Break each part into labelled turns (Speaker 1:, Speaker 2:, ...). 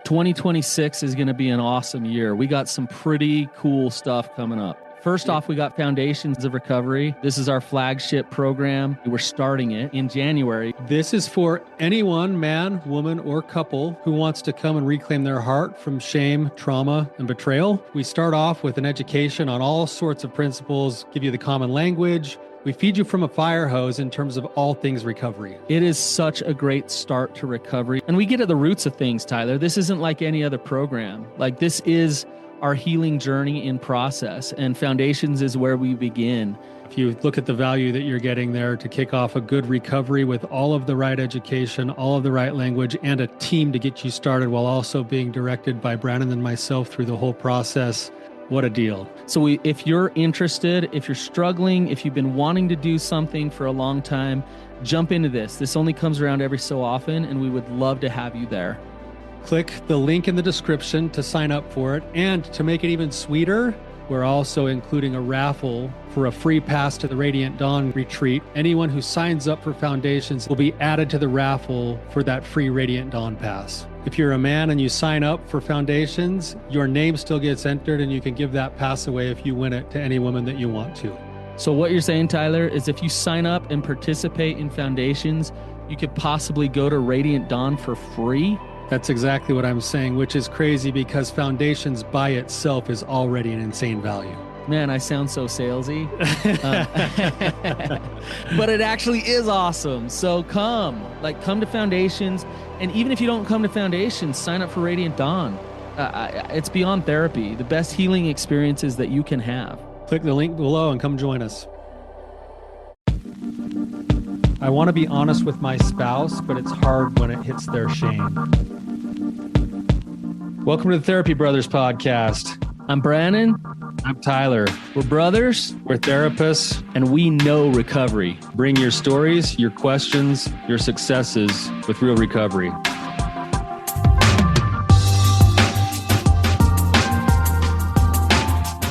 Speaker 1: 2026 is going to be an awesome year. We got some pretty cool stuff coming up. First off, we got Foundations of Recovery. This is our flagship program. We're starting it in January.
Speaker 2: This is for anyone, man, woman, or couple who wants to come and reclaim their heart from shame, trauma, and betrayal. We start off with an education on all sorts of principles, give you the common language. We feed you from a fire hose in terms of all things recovery.
Speaker 1: It is such a great start to recovery. And we get at the roots of things, Tyler. This isn't like any other program. Like, this is our healing journey in process, and Foundations is where we begin.
Speaker 2: If you look at the value that you're getting there to kick off a good recovery with all of the right education, all of the right language, and a team to get you started while also being directed by Brannon and myself through the whole process, what a deal.
Speaker 1: So if you're interested, if you're struggling, if you've been wanting to do something for a long time, jump into this. This only comes around every so often, and we would love to have you there.
Speaker 2: Click the link in the description to sign up for it. And to make it even sweeter, we're also including a raffle for a free pass to the Radiant Dawn retreat. Anyone who signs up for Foundations will be added to the raffle for that free Radiant Dawn pass. If you're a man and you sign up for Foundations, your name still gets entered, and you can give that pass away if you win it to any woman that you want to.
Speaker 1: So what you're saying, Tyler, is if you sign up and participate in Foundations, you could possibly go to Radiant Dawn for free?
Speaker 2: That's exactly what I'm saying, which is crazy because Foundations by itself is already an insane value.
Speaker 1: Man, I sound so salesy. But it actually is awesome. So come to Foundations. And even if you don't come to Foundations, sign up for Radiant Dawn. It's beyond therapy, the best healing experiences that you can have.
Speaker 2: Click the link below and come join us. I want to be honest with my spouse, but it's hard when it hits their shame. Welcome to the Therapy Brothers podcast.
Speaker 1: I'm Brannon.
Speaker 2: I'm Tyler.
Speaker 1: We're brothers.
Speaker 2: We're therapists.
Speaker 1: And we know recovery.
Speaker 2: Bring your stories, your questions, your successes with real recovery.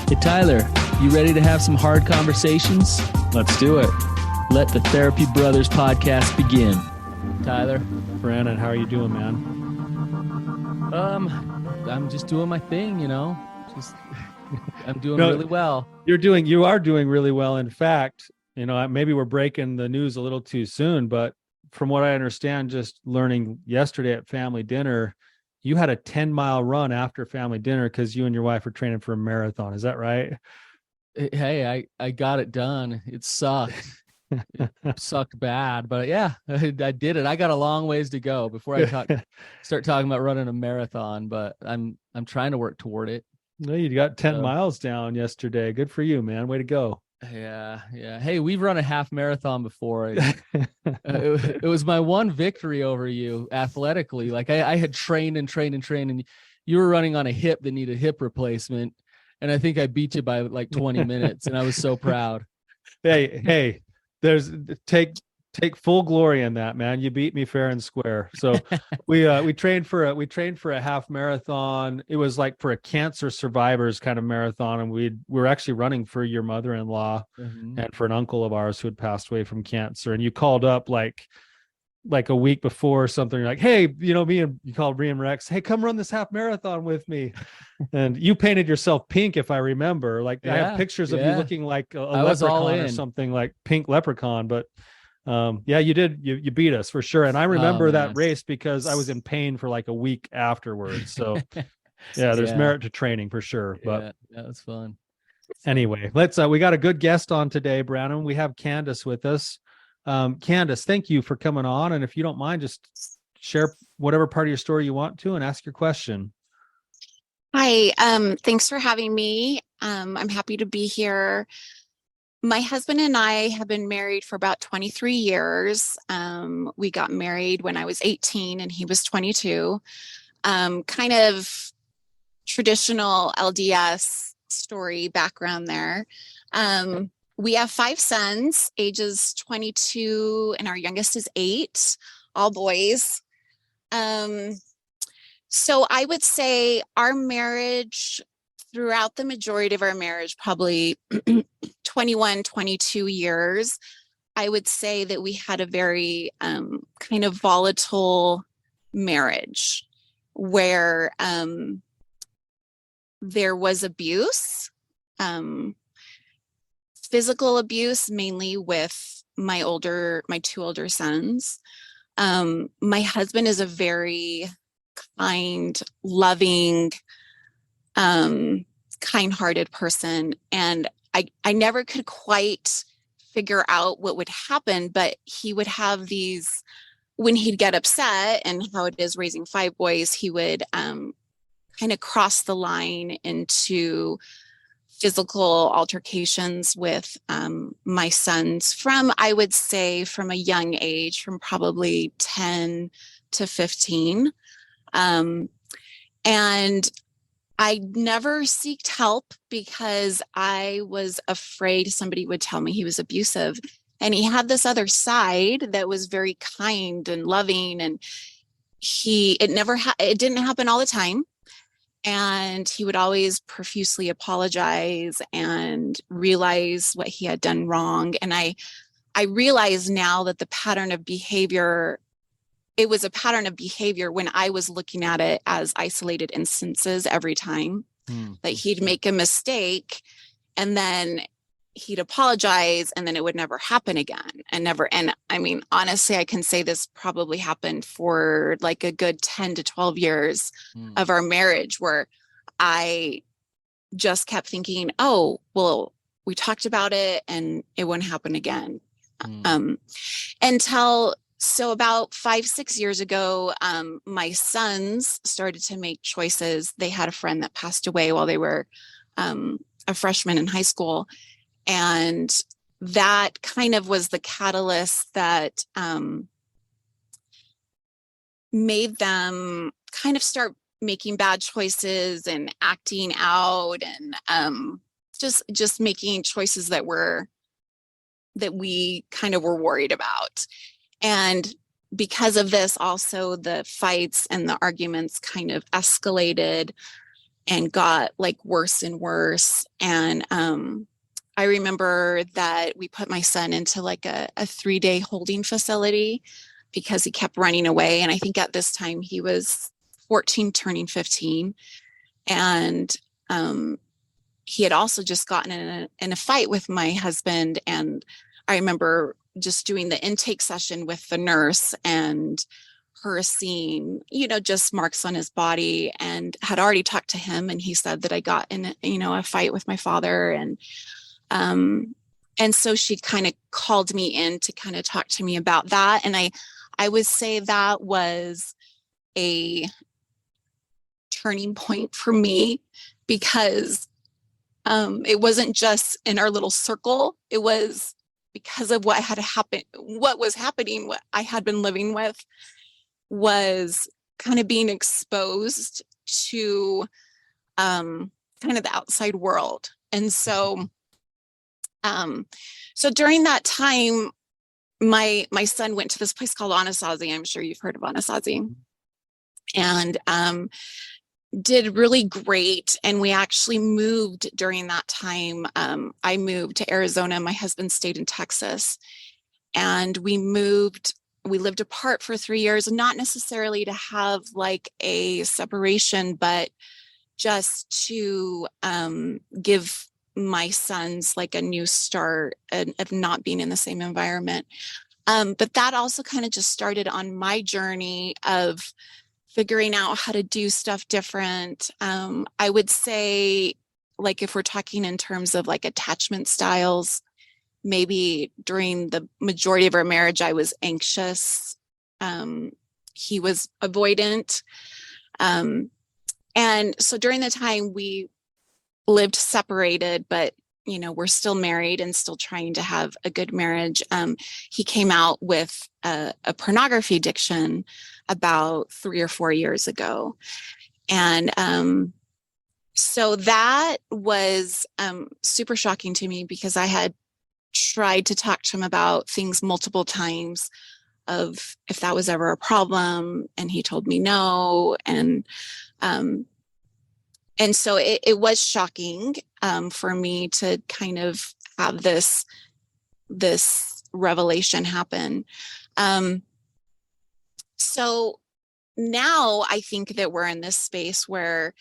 Speaker 1: Hey, Tyler, you ready to have some hard conversations?
Speaker 2: Let's do it.
Speaker 1: Let the Therapy Brothers podcast begin. Tyler.
Speaker 2: Brannon, how are you doing, man?
Speaker 1: I'm just doing my thing, I'm doing really well.
Speaker 2: You are doing really well. In fact, maybe we're breaking the news a little too soon, but from what I understand, just learning yesterday at family dinner, you had a 10-mile run after family dinner because you and your wife are training for a marathon. Is that right?
Speaker 1: Hey, I got it done. It sucked. It sucked bad, but yeah, I did it. I got a long ways to go before I start talking about running a marathon, but I'm trying to work toward it.
Speaker 2: No, you got 10 miles down yesterday. Good for you, man. Way to go.
Speaker 1: Yeah. Hey, we've run a half marathon before. It was my one victory over you athletically. Like I had trained, and you were running on a hip that needed hip replacement, and I think I beat you by like 20 minutes, and I was so proud.
Speaker 2: Hey. Take full glory in that, man. You beat me fair and square. So we trained for a half marathon. It was like for a cancer survivors kind of marathon, and we were actually running for your mother-in-law and for an uncle of ours who had passed away from cancer. And you called up like a week before or something. You're like, hey, you called me and Rex, hey, come run this half marathon with me. And you painted yourself pink, if I remember. Like I have pictures of you looking like a leprechaun or something, like pink leprechaun. But you did. You beat us for sure. And I remember that race because I was in pain for like a week afterwards. So there's merit to training for sure. But
Speaker 1: yeah, that's fun.
Speaker 2: Anyway, we got a good guest on today, Brannon. We have Candace with us. Candace, thank you for coming on. And if you don't mind, just share whatever part of your story you want to and ask your question.
Speaker 3: Hi, thanks for having me. I'm happy to be here. My husband and I have been married for about 23 years. We got married when I was 18 and he was 22. Kind of traditional LDS story background there. We have 5 sons, ages 22, and our youngest is 8, all boys. So I would say our marriage, throughout the majority of our marriage, probably 21, 22 years, I would say that we had a very kind of volatile marriage where there was abuse, physical abuse, mainly with my two older sons. My husband is a very kind, loving, kind-hearted person. And I never could quite figure out what would happen, but he would have these, when he'd get upset, and how it is raising 5 boys, he would kind of cross the line into physical altercations with my sons from, I would say, from a young age, from probably 10 to 15. And I never sought help because I was afraid somebody would tell me he was abusive. And he had this other side that was very kind and loving, and it didn't happen all the time. And he would always profusely apologize and realize what he had done wrong. And I realize now that the pattern of behavior, it was a pattern of behavior when I was looking at it as isolated instances every time that he'd make a mistake, and then he'd apologize, and then it would never happen again, and I mean, honestly, I can say this probably happened for like a good 10 to 12 years of our marriage, where I just kept thinking, oh, well, we talked about it and it wouldn't happen again. So about 5-6 years ago, my sons started to make choices. They had a friend that passed away while they were a freshman in high school. And that kind of was the catalyst that made them kind of start making bad choices and acting out, and just making choices that we kind of were worried about. And because of this, also the fights and the arguments kind of escalated and got like worse and worse. And I remember that we put my son into like a 3-day holding facility because he kept running away. And I think at this time he was 14, turning 15. And he had also just gotten in a fight with my husband. And I remember just doing the intake session with the nurse and her seeing, just marks on his body, and had already talked to him. And he said that I got in, a fight with my father. And so she kind of called me in to kind of talk to me about that. And I would say that was a turning point for me, because it wasn't just in our little circle. It was because of what had happened, what was happening, what I had been living with was kind of being exposed to kind of the outside world. And so during that time, my son went to this place called Anasazi. I'm sure you've heard of Anasazi. And did really great. And we actually moved during that time. I moved to Arizona. My husband stayed in Texas. And we lived apart for 3 years, not necessarily to have like a separation, but just to give my sons like a new start of not being in the same environment. But that also kind of just started on my journey of figuring out how to do stuff different. I would say, like, if we're talking in terms of like attachment styles, maybe during the majority of our marriage, I was anxious. He was avoidant. And so during the time we lived separated, but we're still married and still trying to have a good marriage. He came out with a pornography addiction about 3 or 4 years ago. And so that was super shocking to me, because I had tried to talk to him about things multiple times of if that was ever a problem, and he told me no. And so it was shocking for me to kind of have this revelation happen. So now I think that we're in this space where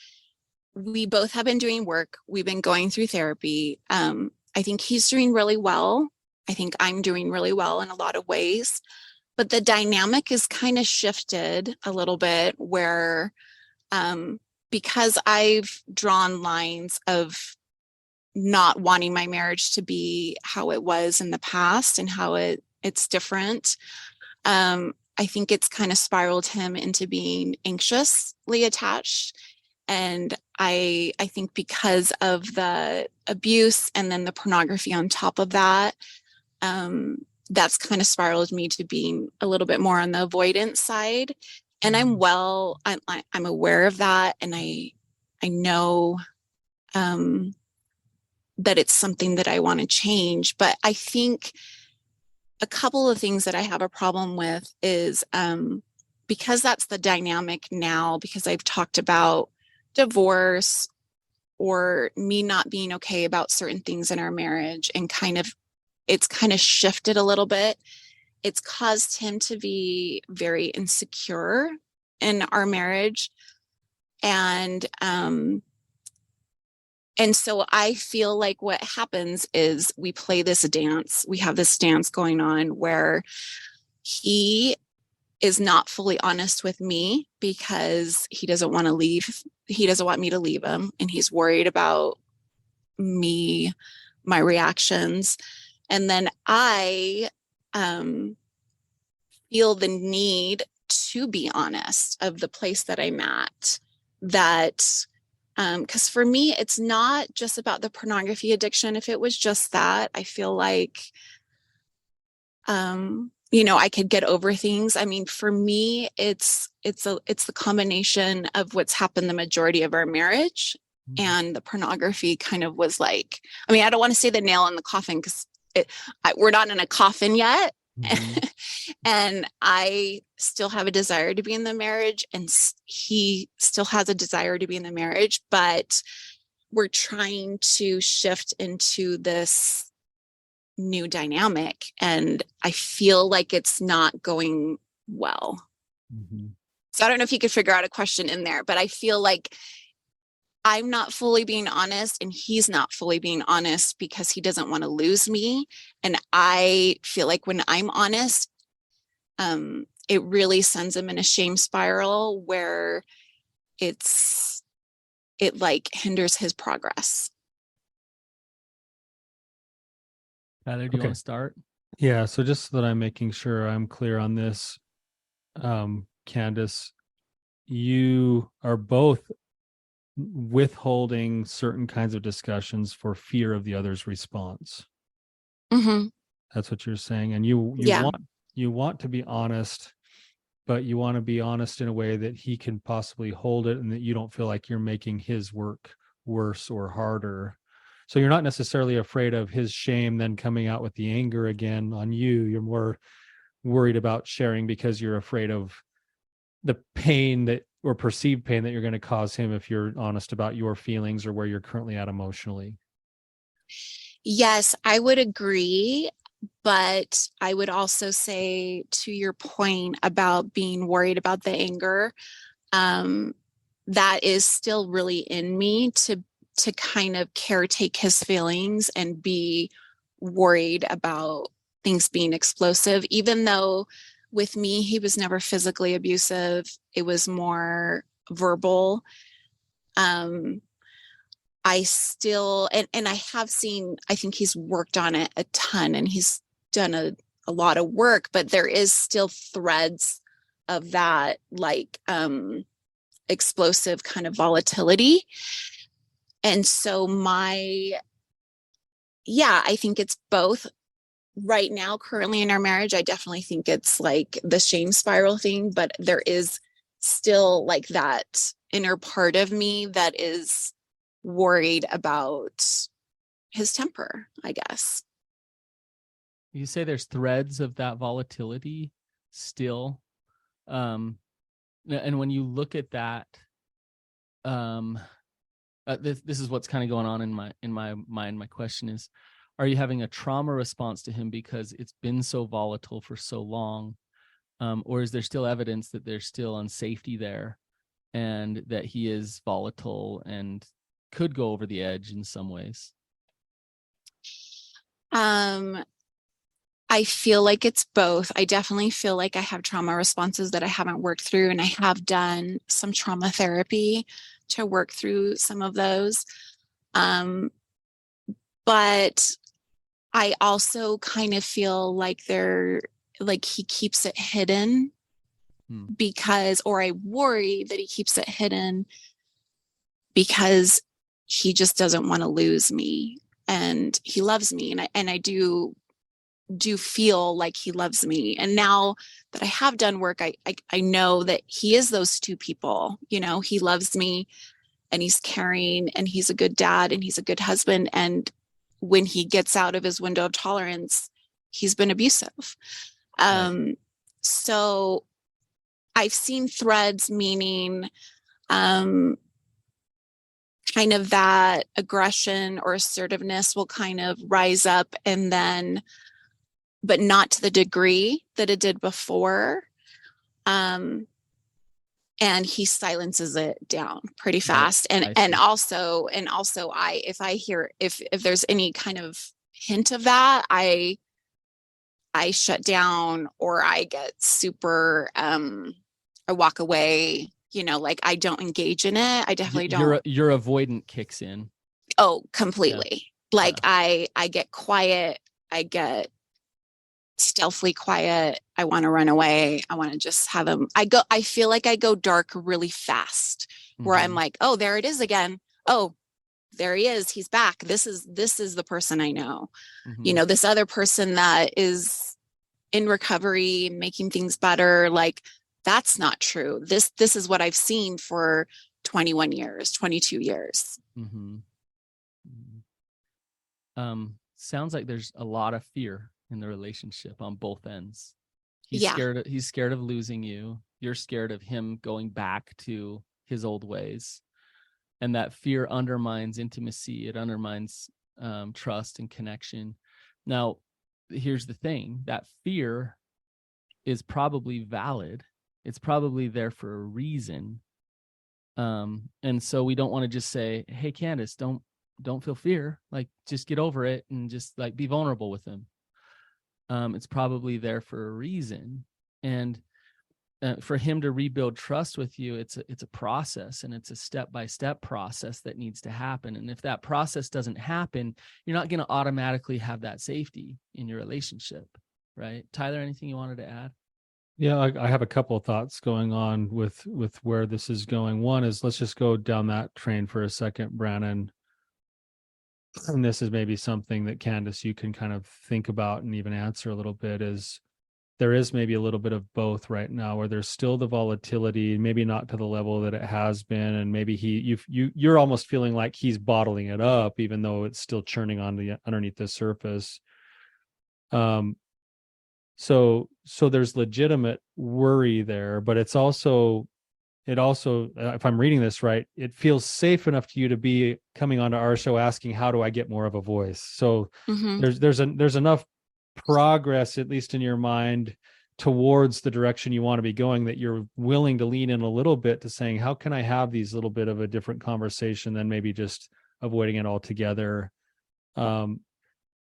Speaker 3: we both have been doing work. We've been going through therapy. I think he's doing really well. I think I'm doing really well in a lot of ways, but the dynamic is kind of shifted a little bit where, because I've drawn lines of not wanting my marriage to be how it was in the past and how it's different. I think it's kind of spiraled him into being anxiously attached. And I think because of the abuse and then the pornography on top of that, that's kind of spiraled me to being a little bit more on the avoidance side. And I'm aware of that, and I know that it's something that I want to change. But I think a couple of things that I have a problem with is because that's the dynamic now, because I've talked about divorce or me not being okay about certain things in our marriage, and it's kind of shifted a little bit. It's caused him to be very insecure in our marriage. And so I feel like what happens is we play this dance. We have this dance going on where he is not fully honest with me because he doesn't want to leave. He doesn't want me to leave him, and he's worried about me, my reactions. And then I feel the need to be honest of the place that I'm at. That because for me, it's not just about the pornography addiction. If it was just that, I feel like, I could get over things. I mean, for me, it's the combination of what's happened the majority of our marriage, and the pornography kind of was like, I mean, I don't want to say the nail in the coffin because we're not in a coffin yet. Mm-hmm. And I still have a desire to be in the marriage, and he still has a desire to be in the marriage, but we're trying to shift into this new dynamic, and I feel like it's not going well. Mm-hmm. So I don't know if you could figure out a question in there, but I feel like I'm not fully being honest, and he's not fully being honest because he doesn't want to lose me. And I feel like when I'm honest, it really sends him in a shame spiral where it like hinders his progress.
Speaker 1: Tyler, do you want to start?
Speaker 2: Yeah. So just so that I'm making sure I'm clear on this, Candace, you are both withholding certain kinds of discussions for fear of the other's response. Mm-hmm. That's what you're saying. And you want to be honest, but you want to be honest in a way that he can possibly hold it, and that you don't feel like you're making his work worse or harder. So you're not necessarily afraid of his shame then coming out with the anger again on you. You're more worried about sharing because you're afraid of the pain or perceived pain that you're going to cause him if you're honest about your feelings or where you're currently at emotionally.
Speaker 3: Yes, I would agree. But I would also say, to your point about being worried about the anger, that is still really in me to kind of caretake his feelings and be worried about things being explosive, even though with me, he was never physically abusive. It was more verbal. I still, and I have seen, I think he's worked on it a ton, and he's done a lot of work, but there is still threads of that, like explosive kind of volatility. And so I think it's both. Right now, currently in our marriage, I definitely think it's like the shame spiral thing, but there is still like that inner part of me that is worried about his temper, I guess.
Speaker 1: You say there's threads of that volatility still. And when you look at that, this is what's kind of going on in my mind. My question is, are you having a trauma response to him because it's been so volatile for so long Or is there still evidence that there's still unsafety there and that he is volatile and could go over the edge in some ways?
Speaker 3: I feel like it's both. I definitely feel like I have trauma responses that I haven't worked through, and I have done some trauma therapy to work through some of those. But I also kind of feel like he keeps it hidden or I worry that he keeps it hidden because he just doesn't want to lose me, and he loves me. And I do feel like he loves me. And now that I have done work, I know that he is those two people. He loves me and he's caring and he's a good dad and he's a good husband. And when he gets out of his window of tolerance, he's been abusive. Right. So I've seen threads, meaning kind of that aggression or assertiveness will kind of rise up and then, but not to the degree that it did before. And he silences it down pretty fast. Right. And also if there's any kind of hint of that, I shut down or I get super, I walk away, like I don't engage in it. I definitely don't.
Speaker 1: Your avoidant kicks in.
Speaker 3: Oh, completely. Yeah. Like yeah. I get quiet. I get stealthily quiet. I want to run away. I want to just have him. I feel like I go dark really fast where I'm like, oh, there it is again. Oh, there he is. He's back. This is the person I know. This other person that is in recovery, making things better. Like, that's not true. This is what I've seen for 21 years, 22 years.
Speaker 1: Sounds like there's a lot of fear in the relationship on both ends. He's scared of losing you. You're scared of him going back to his old ways. And that fear undermines intimacy. It undermines trust and connection. Now, here's the thing. That fear is probably valid. It's probably there for a reason. And so we don't want to just say, hey, Candace, don't feel fear. Like, just get over it and just like be vulnerable with him. It's probably there for a reason. And for him to rebuild trust with you, it's a process, and it's a step-by-step process that needs to happen. And if that process doesn't happen, you're not going to automatically have that safety in your relationship, right? Tyler, anything you wanted to add?
Speaker 2: Yeah, I have a couple of thoughts going on with where this is going. One is, let's just go down that train for a second, Brannon. And this is maybe something that, Candace, you can kind of think about and even answer a little bit, is there is maybe a little bit of both right now, where there's still the volatility, maybe not to the level that it has been. And maybe you're almost feeling like he's bottling it up, even though it's still churning on underneath the surface. So there's legitimate worry there, but it also, if I'm reading this right, it feels safe enough to you to be coming onto our show asking, how do I get more of a voice? So there's enough progress, at least in your mind, towards the direction you want to be going, that you're willing to lean in a little bit to saying, how can I have these little bit of a different conversation than maybe just avoiding it altogether? And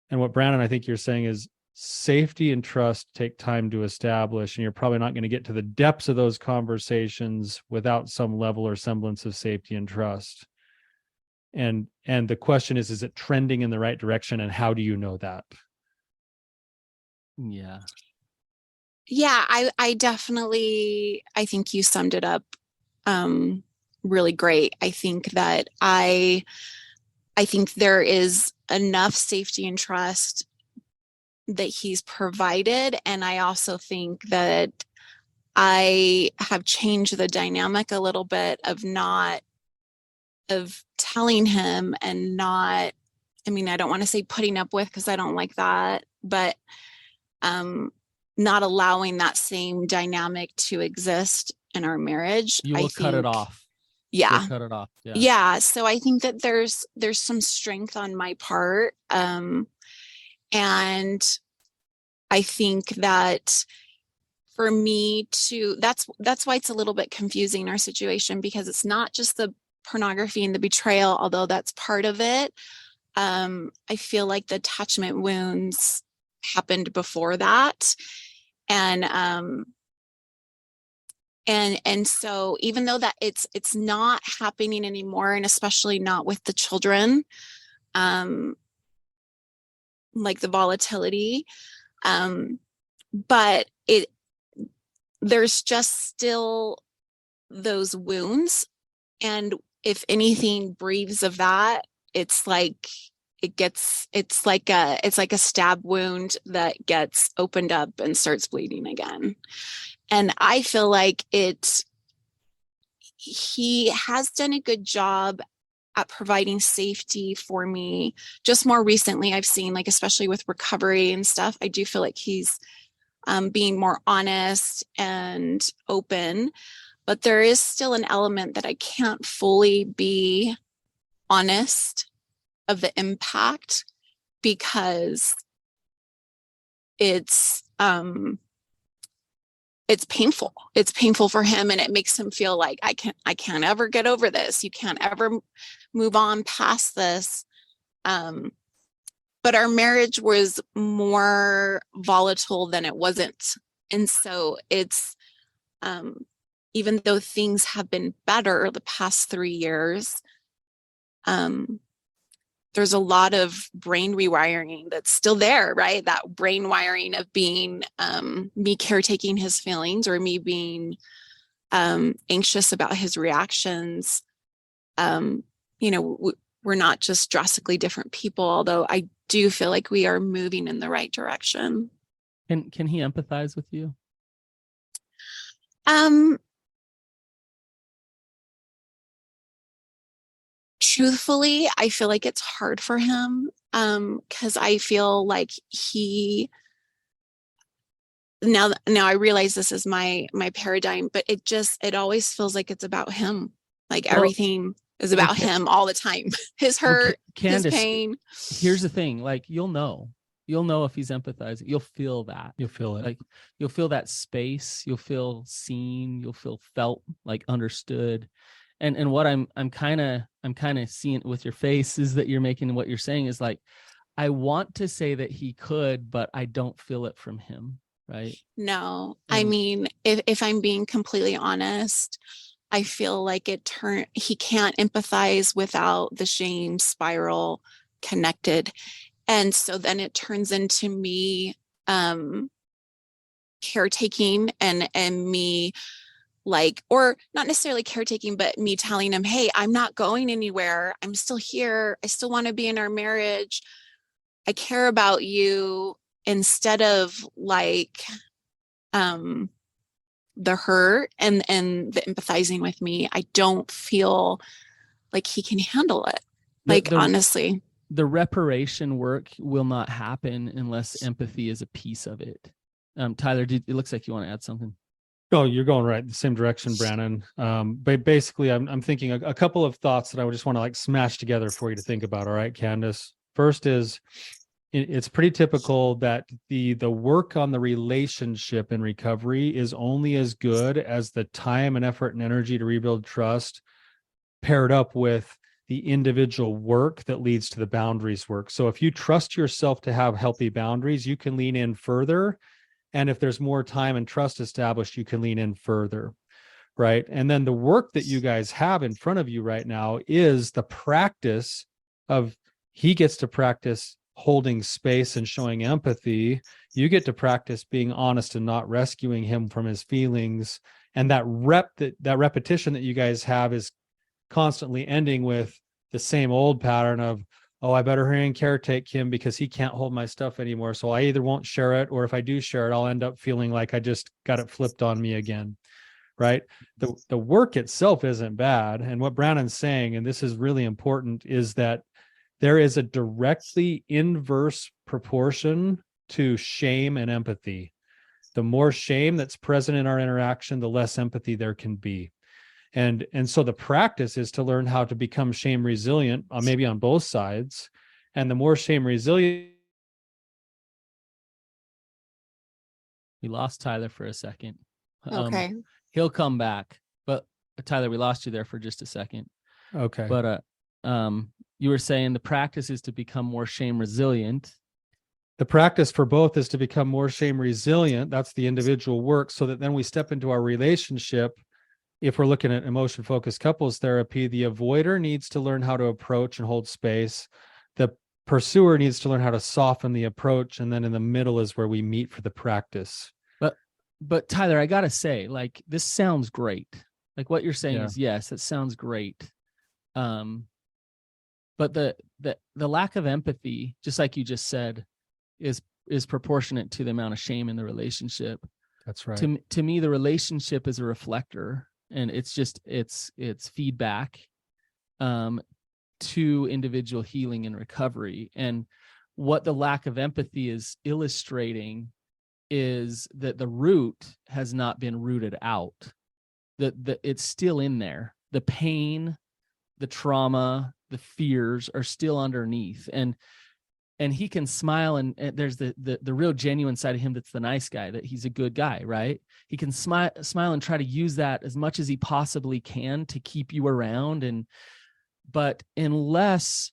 Speaker 2: what, Brannon, I think you're saying is, safety and trust take time to establish, and you're probably not going to get to the depths of those conversations without some level or semblance of safety and trust. And the question is it trending in the right direction, and how do you know that?
Speaker 3: Yeah, I definitely, I think you summed it up really great. I think that I think there is enough safety and trust that he's provided. And I also think that I have changed the dynamic a little bit of telling him and not, I mean, I don't want to say putting up with, because I don't like that, but not allowing that same dynamic to exist in our marriage.
Speaker 1: You will cut it off.
Speaker 3: Yeah.
Speaker 1: You'll cut it off.
Speaker 3: Yeah. So I think that there's some strength on my part. And I think that for me to, that's why it's a little bit confusing, our situation, because it's not just the pornography and the betrayal, although that's part of it. I feel like the attachment wounds happened before that. And so even though that it's not happening anymore, and especially not with the children, like the volatility, but there's just still those wounds. And if anything breathes of that, it's like it's like a stab wound that gets opened up and starts bleeding again. And I feel like he has done a good job at providing safety for me. Just more recently, I've seen, like, especially with recovery and stuff, I do feel like he's being more honest and open, but there is still an element that I can't fully be honest of the impact, because it's painful. It's painful for him, and it makes him feel like I can't ever get over this. You can't ever move on past this. But our marriage was more volatile than it wasn't. And so it's, even though things have been better the past 3 years, there's a lot of brain rewiring that's still there, right? That brain wiring of being me caretaking his feelings, or me being anxious about his reactions. We're not just drastically different people, although I do feel like we are moving in the right direction.
Speaker 1: Can he empathize with you?
Speaker 3: Truthfully, I feel like it's hard for him, because I feel like now I realize this is my paradigm, but it always feels like it's about him. Like, everything is about him all the time. His hurt,
Speaker 1: Candace,
Speaker 3: his pain.
Speaker 1: Here's the thing, like, you'll know if he's empathizing. You'll feel that.
Speaker 2: You'll feel it.
Speaker 1: Like, you'll feel that space. You'll feel seen. You'll feel felt, like, understood. And what I'm kind of seeing with your face is that you're making, what you're saying is like, I want to say that he could, but I don't feel it from him, right?
Speaker 3: No, I mean, if I'm being completely honest, I feel like he can't empathize without the shame spiral connected. And so then it turns into me caretaking and me, like, or not necessarily caretaking, but me telling him, hey, I'm not going anywhere. I'm still here. I still want to be in our marriage. I care about you, instead of like the hurt and the empathizing with me. I don't feel like he can handle it. Like, honestly.
Speaker 1: The reparation work will not happen unless empathy is a piece of it. Tyler, it looks like you want to add something.
Speaker 2: Oh, you're going right the same direction, Brannon. But basically, I'm thinking a couple of thoughts that I would just want to, like, smash together for you to think about. All right, Candace. First is, it's pretty typical that the work on the relationship in recovery is only as good as the time and effort and energy to rebuild trust paired up with the individual work that leads to the boundaries work. So if you trust yourself to have healthy boundaries, you can lean in further. And if there's more time and trust established, you can lean in further, right? And then the work that you guys have in front of you right now is the practice of, he gets to practice holding space and showing empathy. You get to practice being honest and not rescuing him from his feelings. And that repetition that you guys have is constantly ending with the same old pattern of, oh, I better hurry and caretake him because he can't hold my stuff anymore. So I either won't share it, or if I do share it, I'll end up feeling like I just got it flipped on me again, right? The work itself isn't bad. And what Brannon's saying, and this is really important, is that there is a directly inverse proportion to shame and empathy. The more shame that's present in our interaction, the less empathy there can be. And so the practice is to learn how to become shame resilient, maybe on both sides. And the more shame resilient
Speaker 1: We lost Tyler for a second.
Speaker 3: Okay.
Speaker 1: He'll come back. But Tyler, we lost you there for just a second.
Speaker 2: Okay.
Speaker 1: But you were saying the practice is to become more shame resilient.
Speaker 2: The practice for both is to become more shame resilient. That's the individual work, so that then we step into our relationship. If we're looking at emotion focused couples therapy, the avoider needs to learn how to approach and hold space. The pursuer needs to learn how to soften the approach. And then in the middle is where we meet for the practice.
Speaker 1: But Tyler, I gotta say, like, this sounds great. Like what you're saying
Speaker 2: Yeah.
Speaker 1: is, yes, it sounds great. But the lack of empathy, just like you just said, is proportionate to the amount of shame in the relationship.
Speaker 2: That's right.
Speaker 1: To me, the relationship is a reflector, and it's just it's feedback to individual healing and recovery. And what the lack of empathy is illustrating is that the root has not been rooted out. That it's still in there. The pain, the trauma, the fears are still underneath. And he can smile, and there's the real genuine side of him that's the nice guy, that he's a good guy, right? He can smile and try to use that as much as he possibly can to keep you around. But unless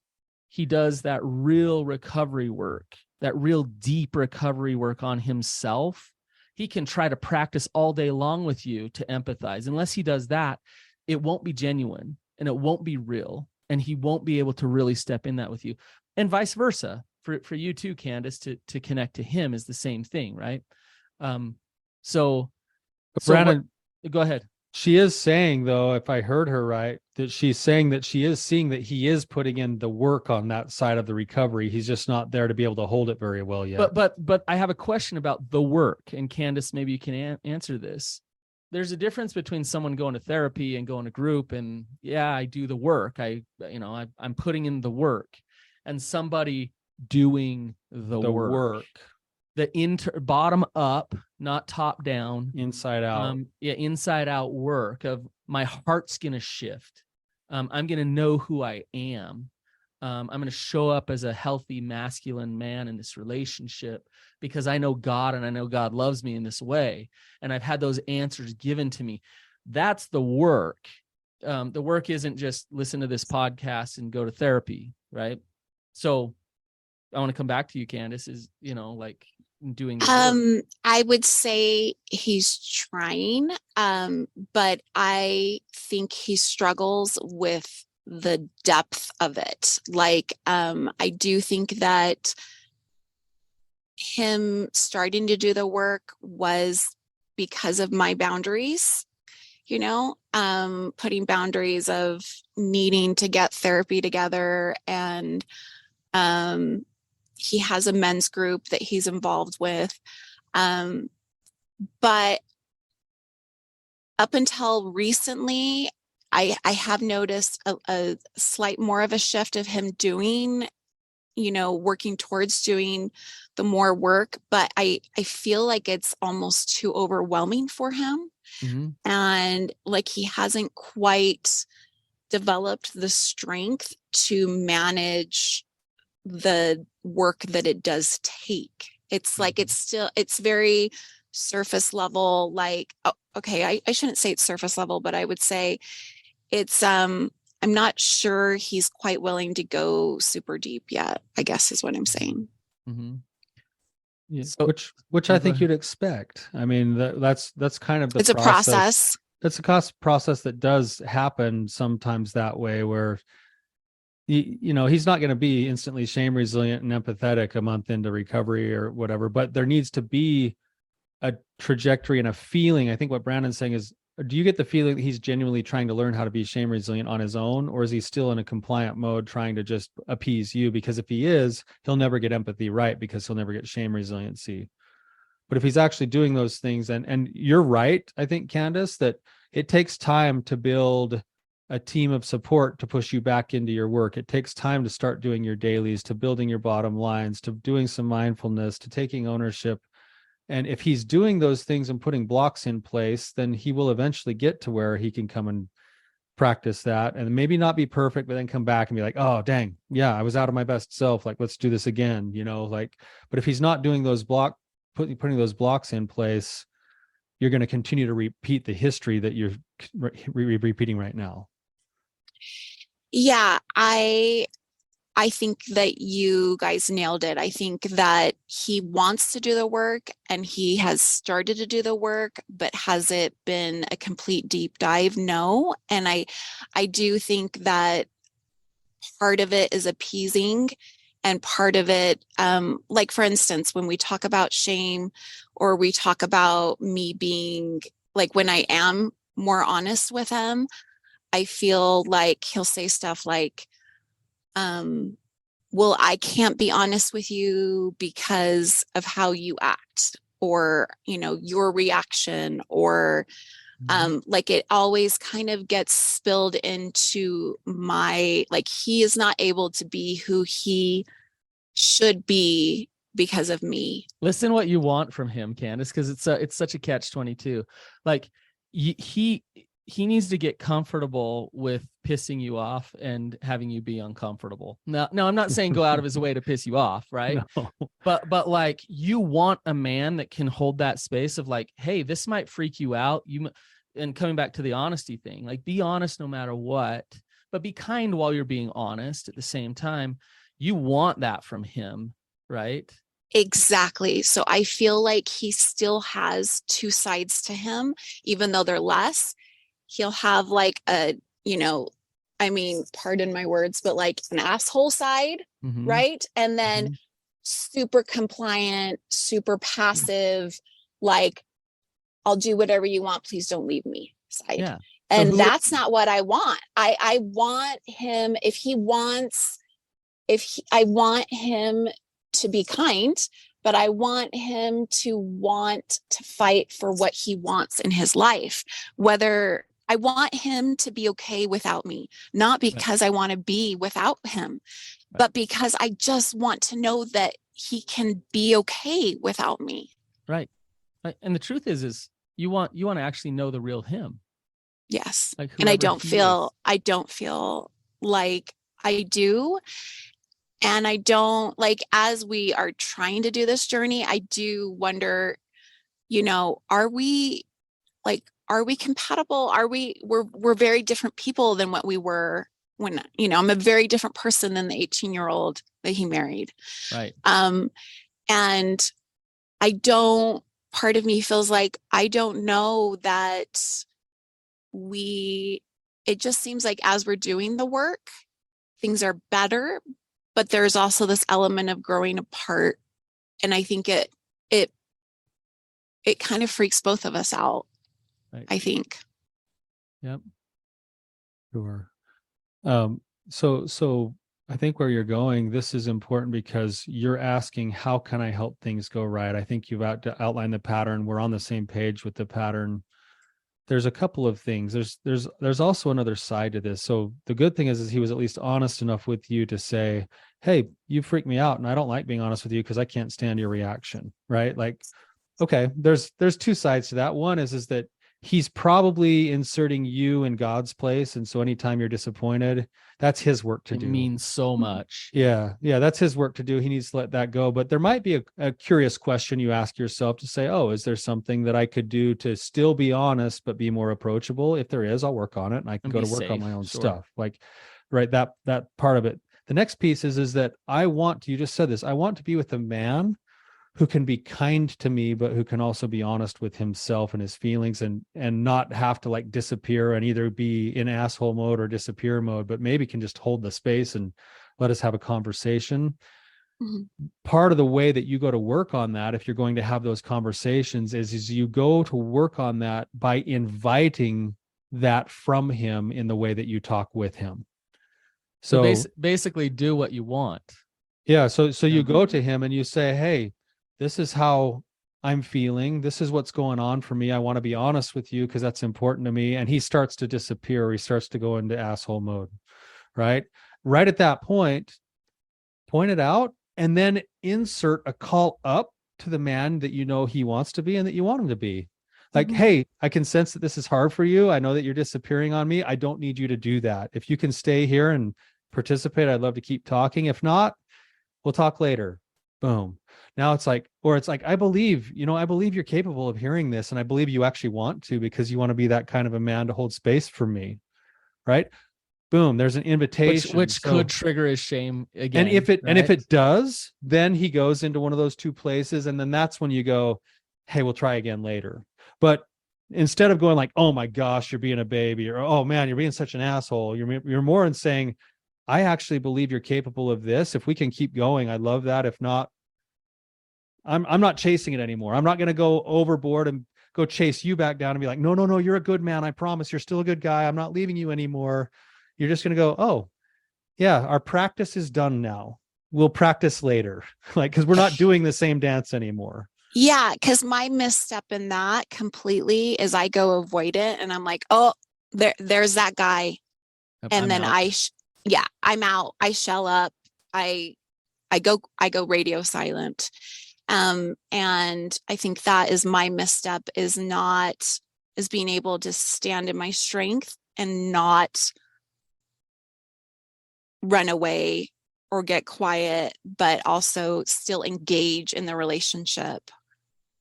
Speaker 1: he does that real recovery work, that real deep recovery work on himself, he can try to practice all day long with you to empathize. Unless he does that, it won't be genuine and it won't be real, and he won't be able to really step in that with you. And vice versa for you too, Candace, to connect to him is the same thing, right? So
Speaker 2: Brannon,
Speaker 1: go ahead.
Speaker 2: she is saying, though, if I heard her right, that she's saying that she is seeing that he is putting in the work on that side of the recovery. He's just not there to be able to hold it very well yet.
Speaker 1: But I have a question about the work, and Candace, maybe you can answer this. There's a difference between someone going to therapy and going to group, and yeah, I do the work. I'm putting in the work, and somebody doing the work. The bottom up, not top down,
Speaker 2: inside out.
Speaker 1: Inside out work of my heart's going to shift. I'm going to know who I am. I'm going to show up as a healthy masculine man in this relationship because I know God, and I know God loves me in this way. And I've had those answers given to me. That's the work. The work isn't just listen to this podcast and go to therapy, right? So I want to come back to you, Candace, is, like doing the work.
Speaker 3: I would say he's trying, but I think he struggles with the depth of it. Like, I do think that him starting to do the work was because of my boundaries, putting boundaries of needing to get therapy together. And he has a men's group that he's involved with. But up until recently, I have noticed a slight more of a shift of him doing, working towards doing the more work, but I feel like it's almost too overwhelming for him.
Speaker 1: Mm-hmm.
Speaker 3: And like he hasn't quite developed the strength to manage the work that it does take. It's like it's very surface level, like, okay, I shouldn't say it's surface level, but I would say it's I'm not sure he's quite willing to go super deep yet, I guess is what I'm saying.
Speaker 1: Mm-hmm.
Speaker 2: Yeah, which I think you'd expect. I mean, that's kind of
Speaker 3: it's a process.
Speaker 2: It's a process that does happen sometimes that way, where he's not going to be instantly shame resilient and empathetic a month into recovery or whatever, but there needs to be a trajectory and a feeling. I think what Brandon's saying is, do you get the feeling that he's genuinely trying to learn how to be shame resilient on his own, or is he still in a compliant mode trying to just appease you? Because if he is, he'll never get empathy right, because he'll never get shame resiliency. But if he's actually doing those things, and you're right, I think, Candace, that it takes time to build a team of support to push you back into your work. It takes time to start doing your dailies, to building your bottom lines, to doing some mindfulness, to taking ownership. And if he's doing those things and putting blocks in place, then he will eventually get to where he can come and practice that, and maybe not be perfect, but then come back and be like, oh, dang, yeah, I was out of my best self. Like, let's do this again, but if he's not doing those block putting those blocks in place, you're going to continue to repeat the history that you're repeating right now.
Speaker 3: Yeah, I think that you guys nailed it. I think that he wants to do the work and he has started to do the work, but has it been a complete deep dive? No. And I do think that part of it is appeasing, and part of it, like for instance, when we talk about shame, or we talk about me being like, when I am more honest with him, I feel like he'll say stuff like, well, I can't be honest with you because of how you act, or, your reaction, or like it always kind of gets spilled into like he is not able to be who he should be because of me.
Speaker 1: Listen what you want from him, Candace, because it's such a catch-22. Like he needs to get comfortable with pissing you off and having you be uncomfortable. No, I'm not saying go out of his way to piss you off, right?
Speaker 2: No.
Speaker 1: But like, you want a man that can hold that space of like, hey, this might freak you out. And coming back to the honesty thing, like, be honest no matter what, but be kind while you're being honest at the same time. You want that from him, right?
Speaker 3: Exactly. So I feel like he still has two sides to him, even though they're less. He'll have like pardon my words, but like an asshole side,
Speaker 1: Mm-hmm.
Speaker 3: right? And then
Speaker 1: Mm-hmm.
Speaker 3: super compliant, super passive, like, I'll do whatever you want, please don't leave me side.
Speaker 1: Yeah.
Speaker 3: And that's not what I want. I want him, I want him to be kind, but I want him to want to fight for what he wants in his life. Whether I want him to be okay without me, not because I want to be without him, but because I just want to know that he can be okay without me.
Speaker 1: Right. And the truth is you want to actually know the real him.
Speaker 3: Yes.
Speaker 1: Like,
Speaker 3: and I don't feel like I do. And I don't, like, as we are trying to do this journey, I do wonder, are we compatible? We're very different people than what we were when, I'm a very different person than the 18-year-old that he married.
Speaker 1: Right.
Speaker 3: And part of me feels like I don't know that it just seems like as we're doing the work, things are better, but there's also this element of growing apart. And I think it kind of freaks both of us out. Right. I think.
Speaker 1: Yep.
Speaker 2: Sure. So I think where you're going, this is important because you're asking, how can I help things go right? I think you've outlined the pattern. We're on the same page with the pattern. There's a couple of things. There's also another side to this. So the good thing is he was at least honest enough with you to say, hey, you freak me out and I don't like being honest with you because I can't stand your reaction, right? Like, okay, there's two sides to that. One is that he's probably inserting you in God's place. And so anytime you're disappointed, that's his work to do.
Speaker 1: It means so much.
Speaker 2: Yeah. That's his work to do. He needs to let that go. But there might be a curious question you ask yourself to say, oh, is there something that I could do to still be honest, but be more approachable? If there is, I'll work on it and I can go to work on my own stuff. Like, right. That part of it. The next piece is that you just said this, I want to be with a man who can be kind to me, but who can also be honest with himself and his feelings and not have to like disappear and either be in asshole mode or disappear mode, but maybe can just hold the space and let us have a conversation. Mm-hmm. Part of the way that you go to work on that, if you're going to have those conversations, is you go to work on that by inviting that from him in the way that you talk with him. So
Speaker 1: basically do what you want.
Speaker 2: Yeah. So you go to him and you say, hey, this is how I'm feeling. This is what's going on for me. I want to be honest with you because that's important to me. And he starts to disappear. He starts to go into asshole mode, right? Right at that point it out and then insert a call up to the man that you know he wants to be and that you want him to be. Like, mm-hmm. Hey, I can sense that this is hard for you. I know that you're disappearing on me. I don't need you to do that. If you can stay here and participate, I'd love to keep talking. If not, we'll talk later. Boom. Now it's like, or it's like, I believe you're capable of hearing this. And I believe you actually want to, because you want to be that kind of a man to hold space for me. Right. Boom. There's an invitation.
Speaker 1: Which could trigger his shame again.
Speaker 2: And if it does, then he goes into one of those two places. And then that's when you go, hey, we'll try again later. But instead of going like, oh my gosh, you're being a baby, or, oh man, you're being such an asshole, you're more in saying, I actually believe you're capable of this. If we can keep going, I love that. If not, I'm not chasing it anymore. I'm not going to go overboard and go chase you back down and be like, no, you're a good man. I promise you're still a good guy. I'm not leaving you anymore. You're just going to go, oh yeah, our practice is done now. We'll practice later. Like, cause we're not doing the same dance anymore.
Speaker 3: Yeah. Cause my misstep in that completely is I go avoid it and I'm like, oh, there's that guy. And then I'm out. I shell up. I go radio silent. And I think that is my misstep, is being able to stand in my strength and not run away or get quiet, but also still engage in the relationship.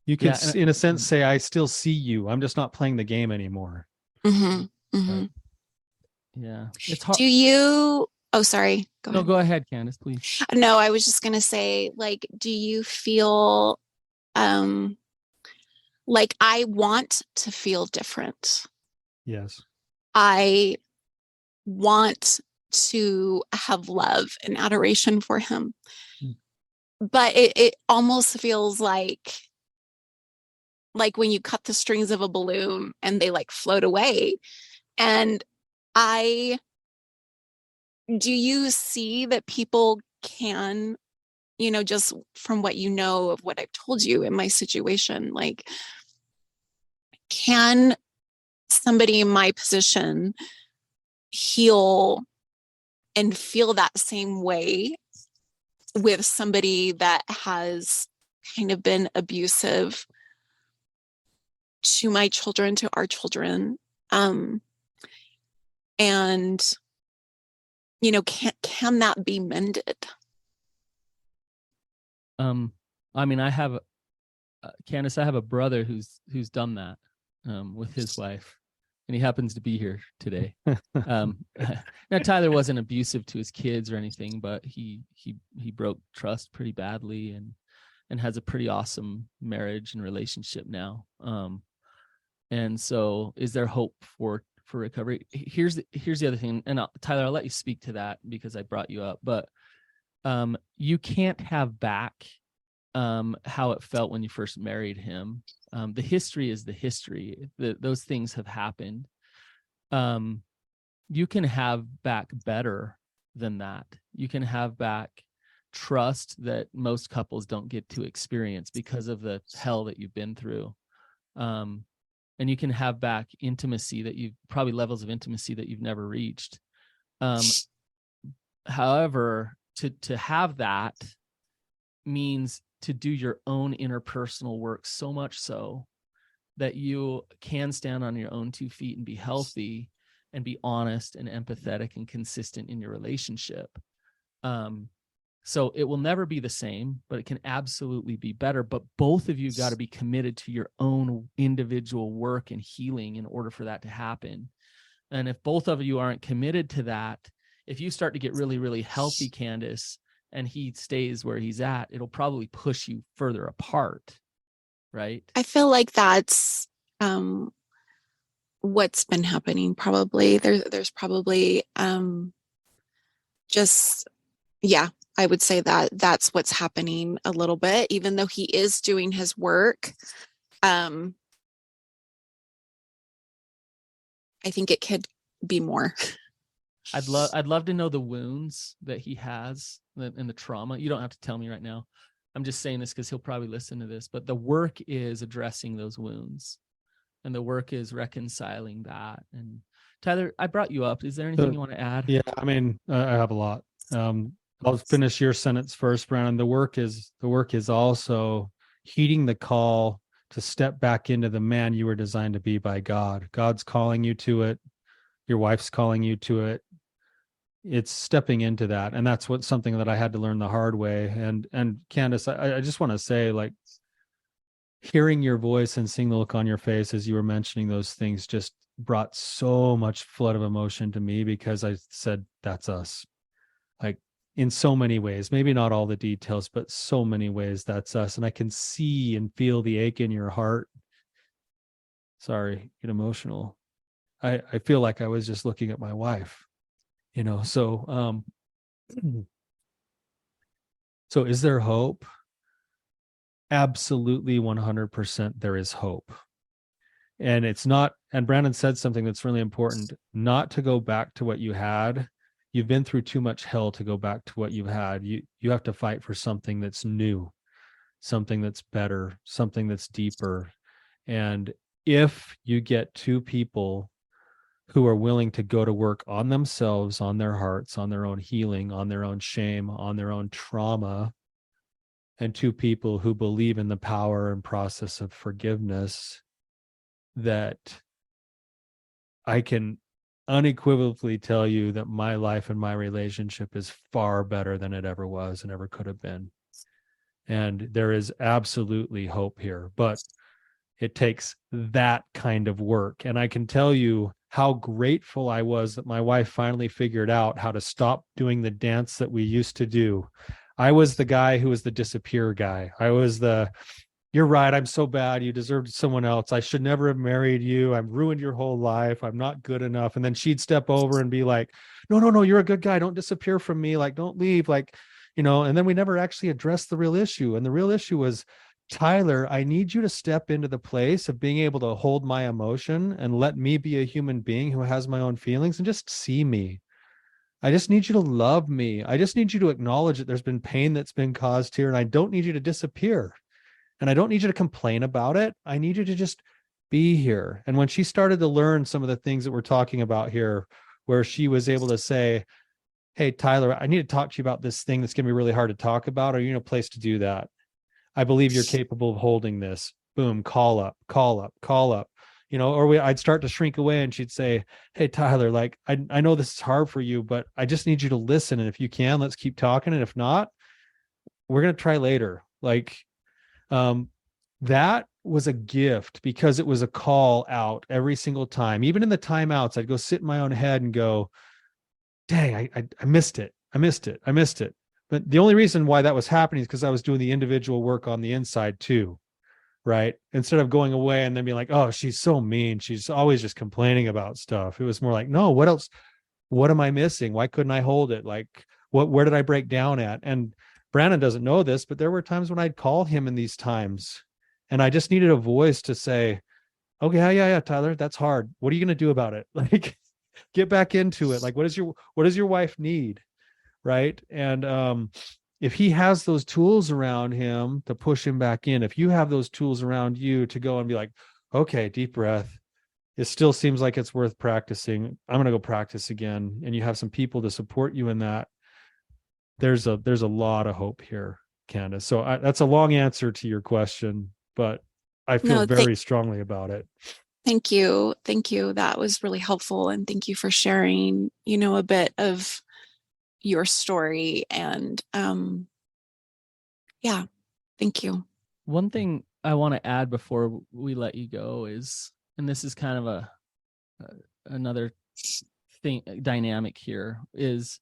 Speaker 2: You could, in a sense, say, I still see you. I'm just not playing the game anymore.
Speaker 3: Mm-hmm. Mm-hmm.
Speaker 1: Right. Yeah. It's hard.
Speaker 3: Sorry.
Speaker 1: Go ahead, Candace, please.
Speaker 3: No, I was just going to say, like, do you feel, like I want to feel different?
Speaker 2: Yes.
Speaker 3: I want to have love and adoration for him. But it almost feels like when you cut the strings of a balloon and they like float away. And do you see that people can, just from what you know of what I've told you in my situation, like, can somebody in my position heal and feel that same way with somebody that has kind of been abusive to my children, to our children? And can that be mended?
Speaker 1: I mean, I have Candace, I have a brother who's done that with his wife, and he happens to be here today. Now Tyler wasn't abusive to his kids or anything, but he broke trust pretty badly and has a pretty awesome marriage and relationship now. And so is there hope for recovery? Here's the other thing, and Tyler, I'll let you speak to that because I brought you up, but you can't have back how it felt when you first married him. The history is the history. Those things have happened. You can have back better than that. You can have back trust that most couples don't get to experience because of the hell that you've been through. And you can have back intimacy that you've probably levels of intimacy that you've never reached. However, to have that means to do your own interpersonal work, so much so that you can stand on your own 2 feet and be healthy and be honest and empathetic and consistent in your relationship. So it will never be the same, but it can absolutely be better. But both of you got to be committed to your own individual work and healing in order for that to happen. And if both of you aren't committed to that, if you start to get really, really healthy, Candace, and he stays where he's at, it'll probably push you further apart, right?
Speaker 3: I feel like that's what's been happening. Probably there's probably I would say that's what's happening a little bit, even though he is doing his work. I think it could be more.
Speaker 1: I'd love to know the wounds that he has and the trauma. You don't have to tell me right now. I'm just saying this because he'll probably listen to this, but the work is addressing those wounds and the work is reconciling that. And Tyler, I brought you up. Is there anything you want to add?
Speaker 2: Yeah, I mean, I have a lot. I'll finish your sentence first, Brannon. The work is also heeding the call to step back into the man you were designed to be by God. God's calling you to it. Your wife's calling you to it. it's stepping into that. And that's something that I had to learn the hard way. And Candace, I just want to say, like, hearing your voice and seeing the look on your face as you were mentioning those things just brought so much flood of emotion to me, because I said, that's us. Like, in so many ways, maybe not all the details, but so many ways, that's us. And I can see and feel the ache in your heart. Sorry, get emotional. I feel like I was just looking at my wife, so so is there hope? Absolutely, 100% there is hope. And it's not, and Brannon said something that's really important, not to go back to what you had. You've been through too much hell to go back to what you've had. You have to fight for something that's new, something that's better, something that's deeper. And if you get two people who are willing to go to work on themselves, on their hearts, on their own healing, on their own shame, on their own trauma, and two people who believe in the power and process of forgiveness, that I can unequivocally tell you that my life and my relationship is far better than it ever was and ever could have been. And there is absolutely hope here, but it takes that kind of work. And I can tell you how grateful I was that my wife finally figured out how to stop doing the dance that we used to do. I was the guy who was the disappear guy. I was you're right, I'm so bad, you deserved someone else, I should never have married you, I've ruined your whole life, I'm not good enough. And then she'd step over and be like, no, you're a good guy, don't disappear from me, like, don't leave, like, and then we never actually addressed the real issue. And the real issue was, Tyler, I need you to step into the place of being able to hold my emotion and let me be a human being who has my own feelings, and just see me. I just need you to love me. I just need you to acknowledge that there's been pain that's been caused here, and I don't need you to disappear. And I don't need you to complain about it. I need you to just be here. And when she started to learn some of the things that we're talking about here, where she was able to say, hey, Tyler, I need to talk to you about this thing that's going to be really hard to talk about. Are you in a place to do that? I believe you're capable of holding this. Boom, call up. Or I'd start to shrink away, and she'd say, hey, Tyler, like, I know this is hard for you, but I just need you to listen. And if you can, let's keep talking. And if not, we're going to try later. Like, that was a gift, because it was a call out every single time. Even in the timeouts, I'd go sit in my own head and go, dang, I missed it. But the only reason why that was happening is because I was doing the individual work on the inside too, right? Instead of going away and then being like, oh, she's so mean, she's always just complaining about stuff. It was more like, no, what else? What am I missing? Why couldn't I hold it? Like, where did I break down at? And Brannon doesn't know this, but there were times when I'd call him in these times, and I just needed a voice to say, okay, yeah, Tyler, that's hard. What are you going to do about it? Like, get back into it. Like, what does your wife need? Right. And if he has those tools around him to push him back in, if you have those tools around you to go and be like, okay, deep breath, it still seems like it's worth practicing, I'm going to go practice again. And you have some people to support you in that. There's a lot of hope here, Candace. So that's a long answer to your question, but I feel very strongly about it.
Speaker 3: Thank you. That was really helpful. And thank you for sharing, a bit of your story. And yeah, thank you.
Speaker 1: One thing I want to add before we let you go is, and this is kind of another thing, dynamic here, is,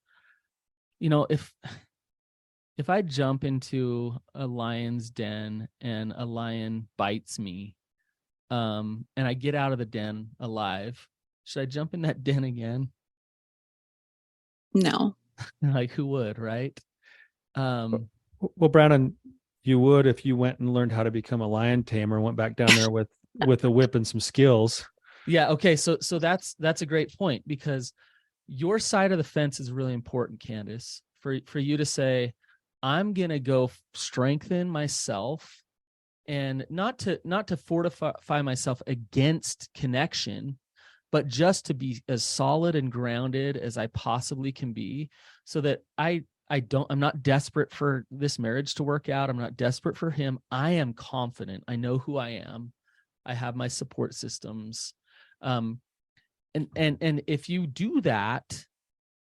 Speaker 1: if I jump into a lion's den and a lion bites me, and I get out of the den alive, should I jump in that den again?
Speaker 3: No.
Speaker 1: Like, who would, right?
Speaker 2: Well, Brannon, you would if you went and learned how to become a lion tamer and went back down there with a whip and some skills.
Speaker 1: Yeah. Okay. So that's a great point, because your side of the fence is really important, Candace, for you to say, I'm going to go strengthen myself, and not to fortify myself against connection, but just to be as solid and grounded as I possibly can be, so that I'm not desperate for this marriage to work out. I'm not desperate for him. I am confident. I know who I am. I have my support systems. And if you do that,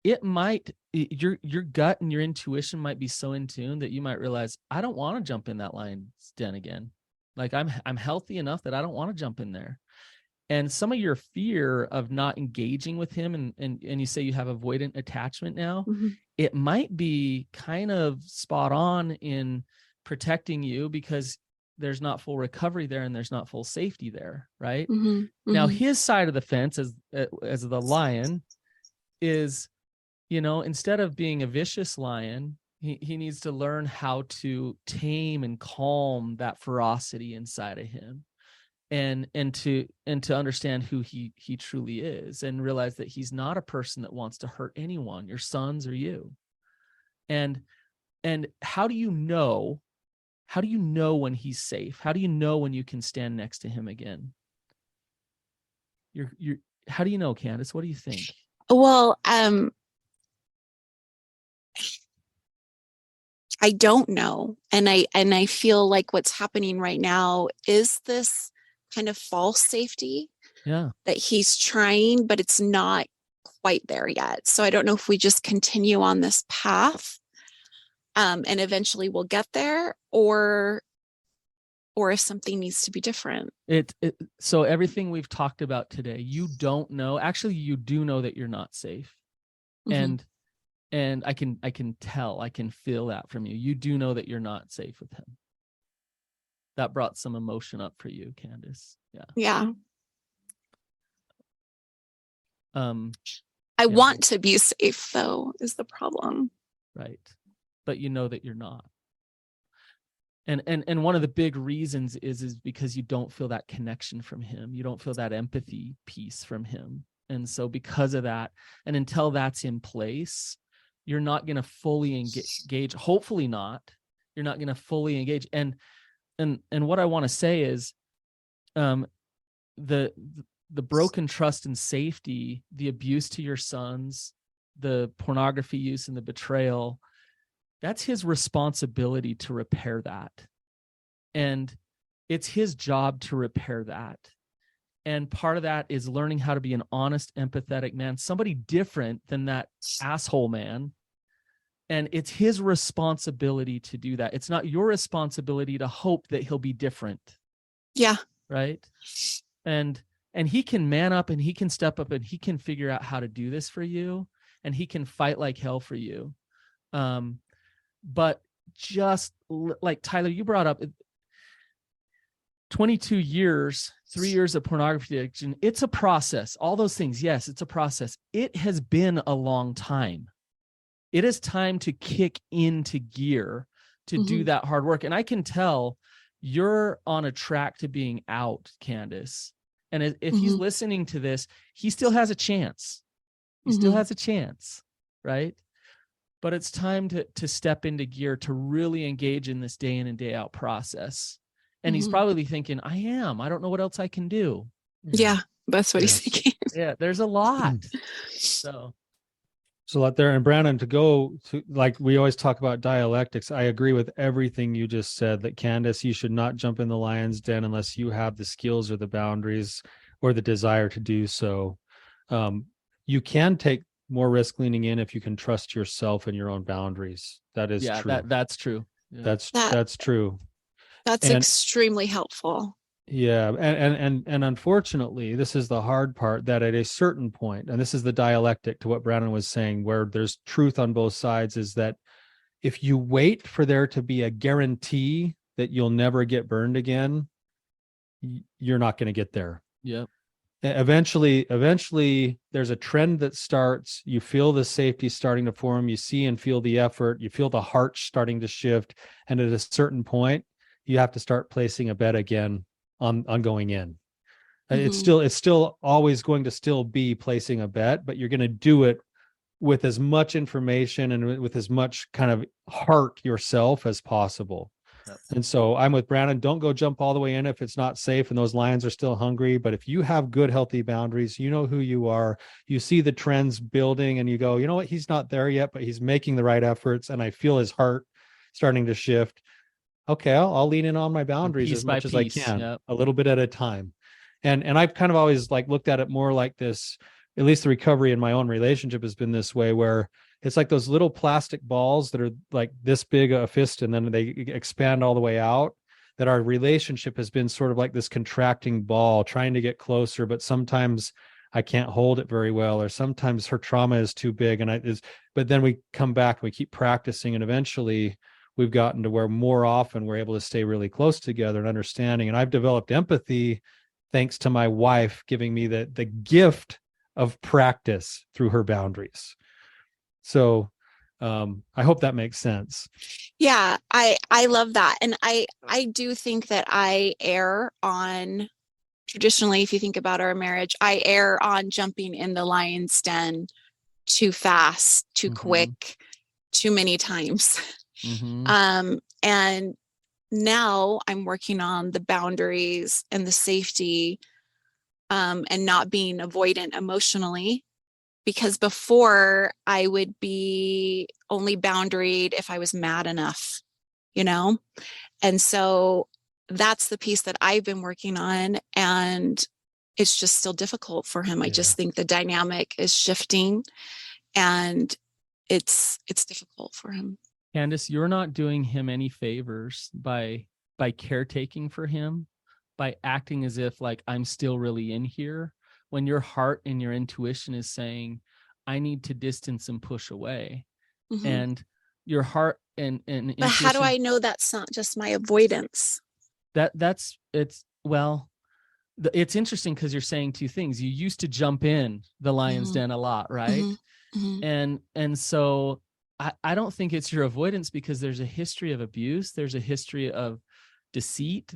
Speaker 1: it might, your gut and your intuition might be so in tune that you might realize, I don't want to jump in that lion's den again. Like I'm healthy enough that I don't want to jump in there. And some of your fear of not engaging with him, and you say you have avoidant attachment now, it might be kind of spot on in protecting you because there's not full recovery there and there's not full safety there, right? Now, his side of the fence as the lion is, instead of being a vicious lion, he needs to learn how to tame and calm that ferocity inside of him. And to understand who he truly is, and realize that he's not a person that wants to hurt anyone, your sons or you. And how do you know when he's safe? How do you know when you can stand next to him again? How do you know, Candace? What do you think?
Speaker 3: Well, I don't know. And I feel like what's happening right now is this kind of false safety that he's trying, but it's not quite there yet. So I don't know if we just continue on this path and eventually we'll get there, or if something needs to be different.
Speaker 1: So everything we've talked about today, you don't know. Actually, you do know that you're not safe. And I can tell, I can feel that from you. You do know that you're not safe with him. That brought some emotion up for you, Candace.
Speaker 3: Yeah. I want to be safe, though, is the problem.
Speaker 1: Right. But you know that you're not. And one of the big reasons is because you don't feel that connection from him. You don't feel that empathy piece from him. And so because of that, and until that's in place, you're not going to fully engage. Hopefully not. You're not going to fully engage. And what I want to say is, the broken trust and safety, the abuse to your sons, the pornography use and the betrayal, that's his responsibility to repair that. And it's his job to repair that. And part of that is learning how to be an honest, empathetic man, somebody different than that asshole man. And it's his responsibility to do that. It's not your responsibility to hope that he'll be different. Yeah. Right. And he can man up and he can step up and he can figure out how to do this for you. And he can fight like hell for you. But just like Tyler, you brought up 22 years, 3 years of pornography addiction. It's a process. All those things. Yes, it's a process. It has been a long time. It is time to kick into gear to do that hard work. And I can tell you're on a track to being out, Candace. And if he's listening to this, he still has a chance. He still has a chance, right? But it's time to step into gear, to really engage in this day in and day out process. And he's probably thinking, I don't know what else I can do.
Speaker 3: Yeah, that's what he's thinking.
Speaker 1: Yeah, there's a lot.
Speaker 2: So out there, and Brannon, to go to, like we always talk about dialectics, I agree with everything you just said, that Candace, you should not jump in the lion's den unless you have the skills or the boundaries or the desire to do so. You can take more risk leaning in if you can trust yourself and your own boundaries. That is true.
Speaker 1: That's true. Yeah.
Speaker 2: That's true.
Speaker 3: That's extremely helpful.
Speaker 2: Yeah. And unfortunately, this is the hard part, that at a certain point, and this is the dialectic to what Brannon was saying, where there's truth on both sides, is that if you wait for there to be a guarantee that you'll never get burned again, you're not going to get there.
Speaker 1: Yeah.
Speaker 2: Eventually there's a trend that starts. You feel the safety starting to form. You see and feel the effort. You feel the heart starting to shift. And at a certain point, you have to start placing a bet again on going in. It's still always going to still be placing a bet, but you're going to do it with as much information and with as much kind of heart yourself as possible. And so I'm with Brannon. Don't go jump all the way in if it's not safe and those lions are still hungry. But if you have good, healthy boundaries, you know who you are, you see the trends building and you go, you know what, he's not there yet, but he's making the right efforts. And I feel his heart starting to shift. Okay, I'll lean in on my boundaries as much as I can, a little bit at a time. And I've kind of always like looked at it more like this. at least the recovery in my own relationship has been this way, where it's like those little plastic balls that are like this big a fist and then they expand all the way out, that our relationship has been sort of like this contracting ball trying to get closer, but sometimes I can't hold it very well, or sometimes her trauma is too big but then we come back and we keep practicing, and eventually we've gotten to where more often we're able to stay really close together and understanding. And I've developed empathy thanks to my wife giving me the gift of practice through her boundaries. So I hope that makes sense.
Speaker 3: Yeah, I love that. And I do think that I err on, traditionally, if you think about our marriage, I err on jumping in the lion's den too fast, too quick, too many times. And now I'm working on the boundaries and the safety, and not being avoidant emotionally, because before I would be only boundaried if I was mad enough, and so that's the piece that I've been working on, and it's just still difficult for him. I just think the dynamic is shifting, and it's difficult for him.
Speaker 1: Candace, you're not doing him any favors by caretaking for him, by acting as if like I'm still really in here, when your heart and your intuition is saying, I need to distance and push away. And your heart and
Speaker 3: but how do I know that's not just my avoidance?
Speaker 1: It's interesting because you're saying two things. You used to jump in the lion's den a lot, right? And so I don't think it's your avoidance, because there's a history of abuse. There's a history of deceit.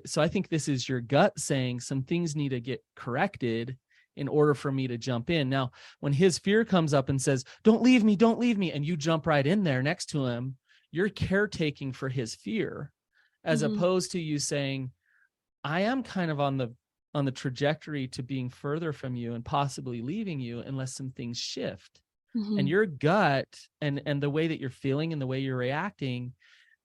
Speaker 1: So I think this is your gut saying some things need to get corrected in order for me to jump in. Now, when his fear comes up and says, don't leave me, and you jump right in there next to him, you're caretaking for his fear, as opposed to you saying, I am kind of on the trajectory to being further from you and possibly leaving you unless some things shift. And your gut and the way that you're feeling and the way you're reacting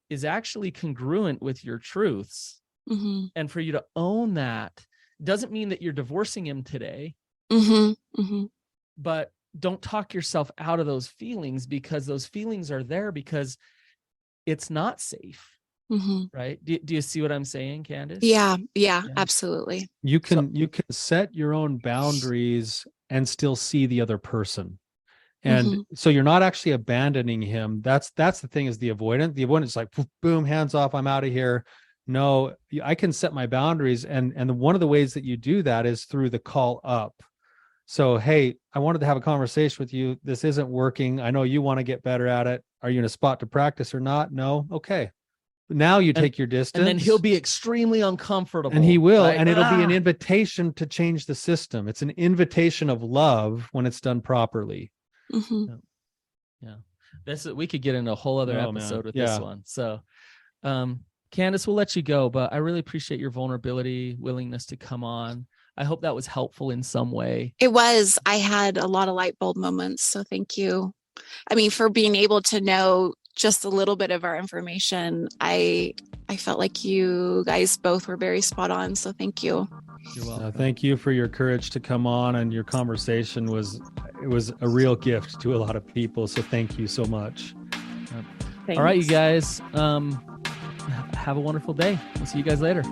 Speaker 1: is actually congruent with your truths. And for you to own that doesn't mean that you're divorcing him today, but don't talk yourself out of those feelings, because those feelings are there because it's not safe. Right? Do you see what I'm saying, Candace?
Speaker 3: Yeah, absolutely.
Speaker 2: You can set your own boundaries and still see the other person. And so you're not actually abandoning him. That's the thing, is the avoidant. The avoidant is like, boom, hands off, I'm out of here. No, I can set my boundaries. And one of the ways that you do that is through the call up. So, hey, I wanted to have a conversation with you. This isn't working. I know you want to get better at it. Are you in a spot to practice or not? No. Okay. Now you take your distance.
Speaker 1: And then he'll be extremely uncomfortable.
Speaker 2: And he will. Right? And it'll be an invitation to change the system. It's an invitation of love when it's done properly.
Speaker 1: Yeah. We could get into a whole other episode with this one. So, Candace, we'll let you go, but I really appreciate your vulnerability, willingness to come on. I hope that was helpful in some way.
Speaker 3: It was. I had a lot of light bulb moments. So thank you. I mean, for being able to know just a little bit of our information, I felt like you guys both were very spot on. So thank you.
Speaker 1: You're welcome.
Speaker 2: Thank you for your courage to come on, and your conversation was a real gift to a lot of people. So thank you so much.
Speaker 3: Thanks.
Speaker 1: All right, you guys, have a wonderful day. We'll see you guys later.